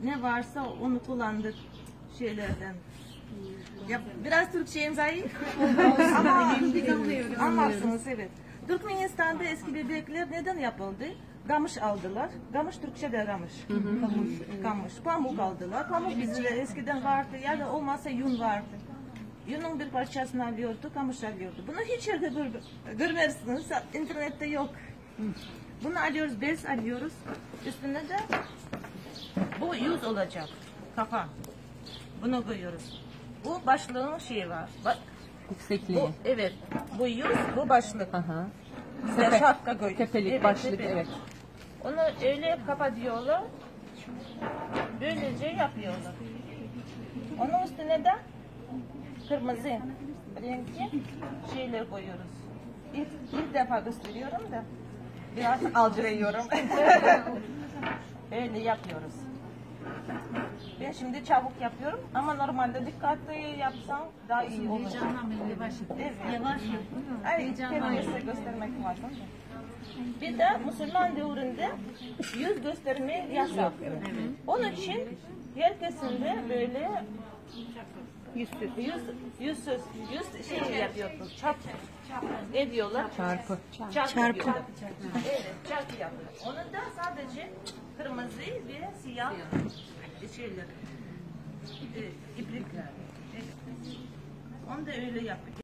ne varsa onu kullandık şeylerden. Ya, biraz Türkçeyim zayıf ama anlarsınız, evet. Türkmenistan'da eski bebekler neden yapıldı? Gamış aldılar. Gamış Türkçe'de gamış. Gamış. Pamuk aldılar. Pamuk bizde eskiden vardı ya da olmazsa yün vardı. Yünün bir parçasını alıyordu, gamış alıyordu. Bunu hiç yerde görmezsiniz. İnternette yok. Bunu alıyoruz, bez alıyoruz. Üstüne de bu yüz olacak. Kafa. Bunu koyuyoruz. Bu başlığın şeyi var. Yüksekliği. Bu, evet. Bu yüz, bu başlık. Aha. Size şapka koy. Tepelik, Evet, başlık, tepelik. evet. Onu öyle kapatıyorlar. Böylece yapıyorlar. Onun üstüne de kırmızı renkli şeyler koyuyoruz. İlk defa gösteriyorum da biraz algılayıyorum. Öyle yapıyoruz. Ben şimdi çabuk yapıyorum ama normalde dikkatli yapsam daha iyi olur. Yavaş Evet. yavaş. Ay, kendinize göstermek lazım. Bir de Müslüman devrinde yüz gösterme yasak. Onun için herkesin de böyle yüz şey yapıyordu. Çarp ediyorlar. Çarpı. Çarpı. Evet, çarpı yapıyor. Onun da sadece kırmızı ve siyah şeyler, iplikler. Evet. Onu da öyle yapıyor.